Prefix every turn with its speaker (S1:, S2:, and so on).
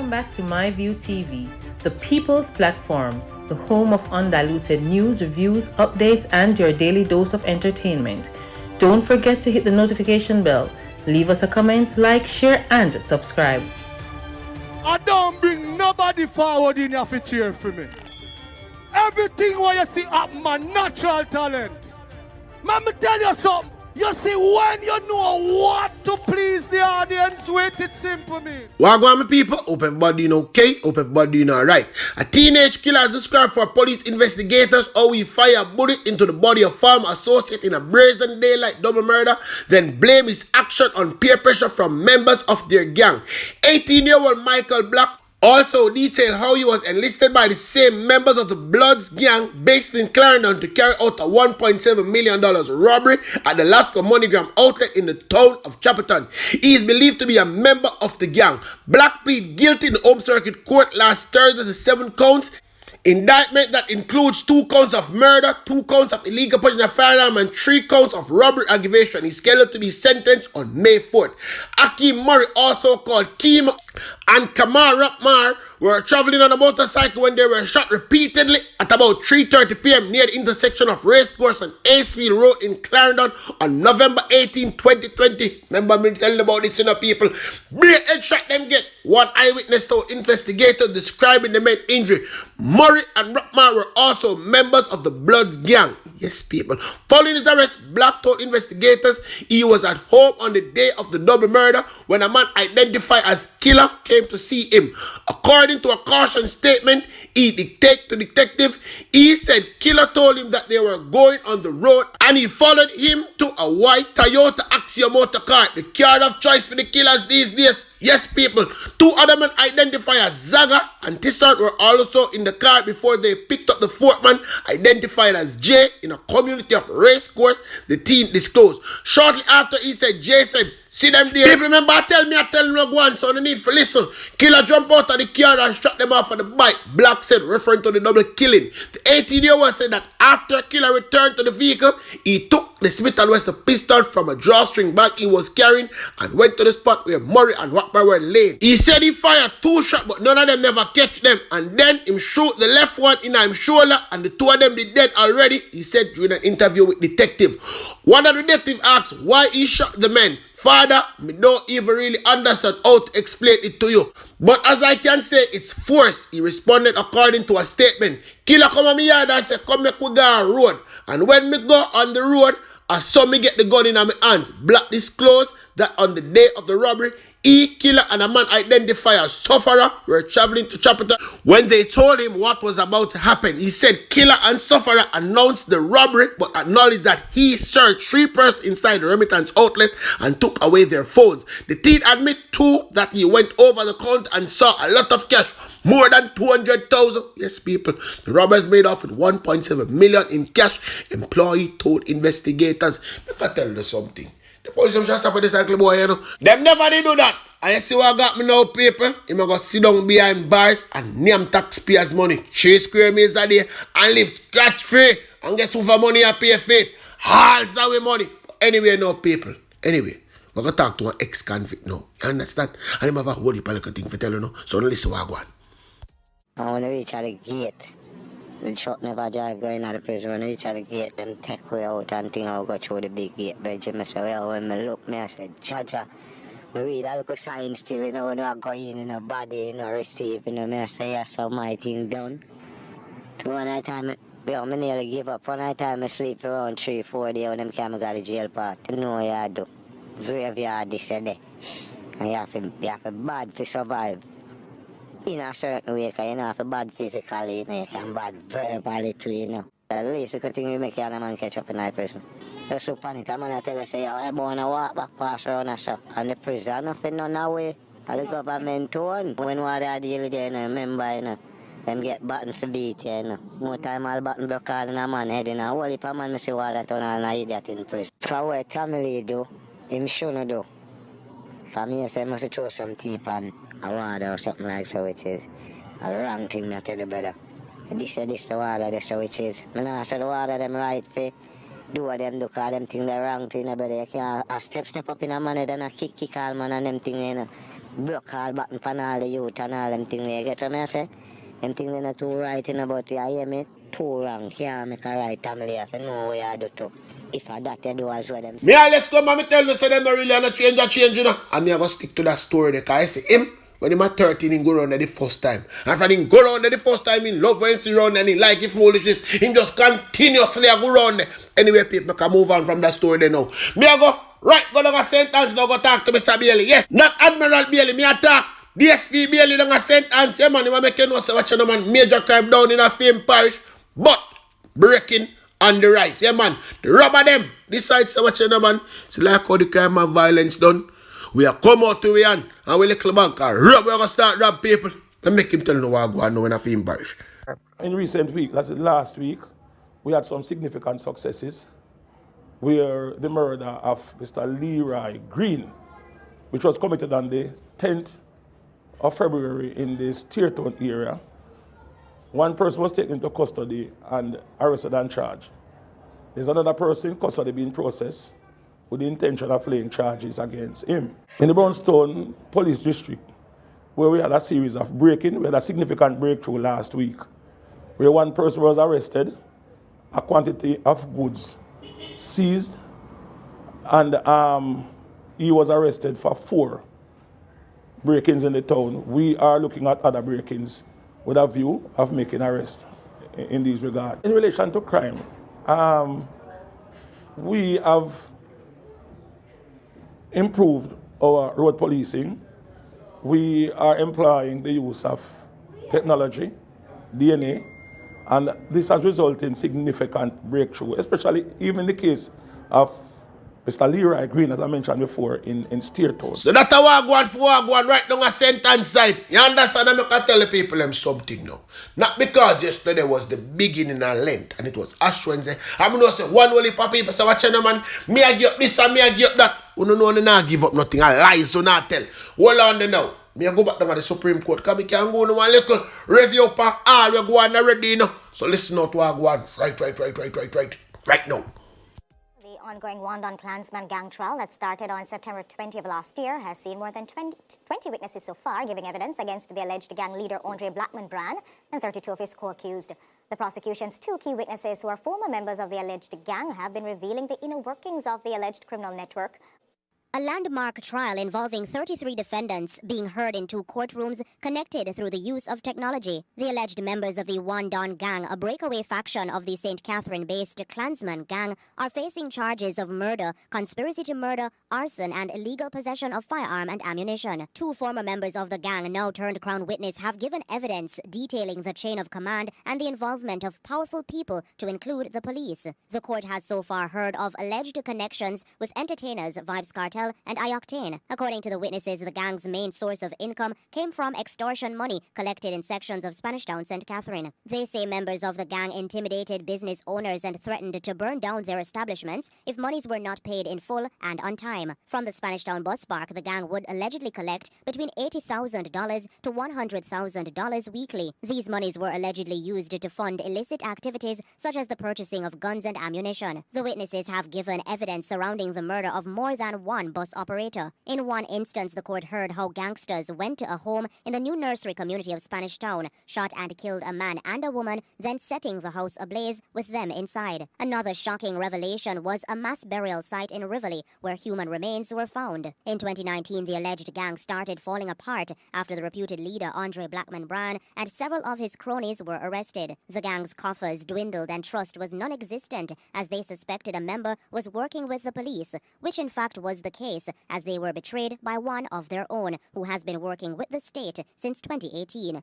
S1: Welcome back to MyView TV, the people's platform, the home of undiluted news, reviews, updates, and your daily dose of entertainment. Don't forget to hit the notification bell, leave us a comment, like, share, and subscribe.
S2: I don't bring nobody forward in here to cheer for me. Everything what you see up my natural talent. Let me tell you something. You see, when you know what to please the audience with, it's simple, me.
S3: Wagwan, my people. Hope everybody doing okay. Hope everybody doing alright. A teenage killer has described for police investigators how he fired a bullet into the body of former associate in a brazen daylight double murder, then blame his action on peer pressure from members of their gang. 18-year-old Michael Black also detailed how he was enlisted by the same members of the Bloods gang based in Clarendon to carry out a $1.7 million robbery at the Lasco MoneyGram outlet in the town of Chapperton. He is believed to be a member of the gang. Black pleaded guilty in the Home Circuit Court last Thursday to 7 counts. Indictment that includes 2 counts of murder, 2 counts of illegal possession of firearm, and 3 counts of robbery aggravation. He's scheduled to be sentenced on May 4th. Akeem Murray, also called Keem, and Kamar Rapmar were traveling on a motorcycle when they were shot repeatedly at about 3:30 p.m. near the intersection of Racecourse and Acefield Road in Clarendon on November 18, 2020. Remember me telling about this, people. Bare headshot them get. One eyewitness told investigators describing the main injury. Murray and Rapmar were also members of the Bloods gang. Yes, people. Following his arrest, Black told investigators he was at home on the day of the double murder when a man identified as Killer came to see him. According to a caution statement he dictated to detective, he said Killer told him that they were going on the road and he followed him to a white Toyota Axia motor car, the car of choice for the killers these days. Yes, people. 2 other men identified as Zaga and Tisson were also in the car before they picked up the 4th man identified as Jay in a community of Racecourse, the teen disclosed. Shortly after, he said, Jay said, see them there. People remember I tell them no go on, so no need for listen. Killer jumped out of the car and shot them off on the bike, Black said, referring to the double killing. The 18-year-old said that after Killer returned to the vehicle, he took the Smith & Wesson pistol from a drawstring bag he was carrying and went to the spot where Murray and Rapmar were laying. He said he fired 2 shots, but none of them never catch them. And then him shoot the left one in his shoulder, and the 2 of them did dead already, he said during an interview with detective. One of the detectives asked why he shot the men. Father, me don't even really understand how to explain it to you. But as I can say, it's force, he responded according to a statement. Killer come on me yard and say, come make we go on road. And when me go on the road, I saw me get the gun in my hands. Black disclosed that on the day of the robbery, he, Killer, and a man identified as Sufferer were traveling to Chapperton. When they told him what was about to happen, he said Killer and Sufferer announced the robbery but acknowledged that he searched 3 persons inside the remittance outlet and took away their phones. The teen admitted too that he went over the counter and saw a lot of cash. More than 200,000. Yes, people. The robbers made off with 1.7 million in cash. Employee told investigators. If I tell you something, the police just stop with this little boy, you know. Them never did do that. And you see what got me now, people? He may go sit down behind bars and name taxpayers' money. 3 square meters a day and live scratch free. And guess who for money I pay for it? All away money. Anyway, now, people. Anyway, we're going to talk to an ex-convict now. You understand? And him have a whole heap of little thing for tell you now. So don't listen to what I go on.
S4: And when I reach at the gate, the truck never drive going out of the prison. When I reach at the gate, them take way out and think I'll go through the big gate. But Jimmy said, well, when I look, I said, Jaja, I read a little sign still, you know, when I go in a body, you know, receive, you know, I say, yes, so my thing done. So one night time, I nearly give up. One night time, I sleep around 3-4 days when them come got the jail part. You know what you do. Graveyard this and that. And you have to bad to survive. In a certain way, because you know, if you're bad physically, you know, you can bad verbally too, you know. At least you could think you make a man catch up in that person. Just so panic, I'm going to tell you, say, I'm going to walk back past around and stuff. And the prison, nothing none away. And the government too. When water deal there, you know, remember, you know, them get button for beat, you know. More time all button block all in a man head, you know. Whole heap of man, I see water turn all an idiot in prison. For what family do, him shouldn't do. For me, I say, I must throw some teeth on a water or something like so, which is a wrong thing to tell the brother. This the water, this which is. I say the water them right for do what them do, cause them think the wrong thing, but you can't a step up in a man and a kick all man and them thing, you know. Broke all button pan all the youth and all them thing, you get what I say? Them thing they not too right in about you, hear me? Too wrong, can't make a right family, if you know what you do too. If I that you do as well, them
S3: Me all let's come and me tell you, say them not really a change, you know. And me I go stick to that story there, cause I say him, when he was 13, he go around there the first time. And from him go around there the first time, he love when he see around and he like it foolishness. He just continuously go around there. Anyway, people can move on from that story there now. Me I go, right, go down a sentence, now go talk to Mr. Bailey. Yes, not Admiral Bailey, me I talk. DSP Bailey down a sentence, yeah man, he want make you know, say what you know man, major crime down in a Fame Parish, but breaking on the rights, yeah man. The robber them decides so what you know man. See like how the crime and violence done. We are come out to we and we little bank and rob, we're gonna start rob people. And make him tell you what go on now in a Fame Parish.
S5: In recent week, that's last week, we had some significant successes where the murder of Mr. Leroy Green, which was committed on the 10th of February in the Steertown area. One person was taken into custody and arrested and charged. There's another person in custody being processed with the intention of laying charges against him. In the Brownstone Police District, where we had a series of break-in, we had a significant breakthrough last week, where one person was arrested, a quantity of goods seized, and he was arrested for 4 break-ins in the town. We are looking at other break-ins with a view of making arrests in these regards. In relation to crime, we have improved our road policing. We are employing the use of technology, DNA, and this has resulted in significant breakthrough, especially even in the case of Mr. Leroy Green, as I mentioned before, in Steertown.
S3: So that's how I go on for I go on right down a sentence side. You understand? I can tell the people them something now. Not because yesterday was the beginning of Lent and it was Ash Wednesday. I'm going to say one only for people say, watch out man, me I give up this and me I give up that. You don't know, not give up nothing. I lies do not tell. Hold on there now. Me I go back down to the Supreme Court because we can go to one little review pack all we go on already now. So listen out to what I go on right now.
S6: The ongoing Wandon Klansman gang trial that started on September 20 of last year has seen more than 20 witnesses so far giving evidence against the alleged gang leader Andre Blackman-Bran and 32 of his co-accused. The prosecution's 2 key witnesses who are former members of the alleged gang have been revealing the inner workings of the alleged criminal network.
S7: A landmark trial involving 33 defendants being heard in 2 courtrooms connected through the use of technology. The alleged members of the Wandon Gang, a breakaway faction of the St. Catherine-based Klansman gang, are facing charges of murder, conspiracy to murder, arson, and illegal possession of firearm and ammunition. 2 former members of the gang, now turned Crown witness, have given evidence detailing the chain of command and the involvement of powerful people, to include the police. The court has so far heard of alleged connections with entertainers Vybz Kartel and iOctane. According to the witnesses, the gang's main source of income came from extortion money collected in sections of Spanish Town, St. Catherine. They say members of the gang intimidated business owners and threatened to burn down their establishments if monies were not paid in full and on time. From the Spanish Town bus park, the gang would allegedly collect between $80,000 to $100,000 weekly. These monies were allegedly used to fund illicit activities such as the purchasing of guns and ammunition. The witnesses have given evidence surrounding the murder of more than one bus operator. In one instance, the court heard how gangsters went to a home in the New Nursery community of Spanish Town, shot and killed a man and a woman, then setting the house ablaze with them inside. Another shocking revelation was a mass burial site in Rivoli, where human remains were found. In 2019, the alleged gang started falling apart after the reputed leader Andre Blackman-Bran and several of his cronies were arrested. The gang's coffers dwindled and trust was non-existent, as they suspected a member was working with the police, which in fact was the case, as they were betrayed by one of their own, who has been working with the state since 2018.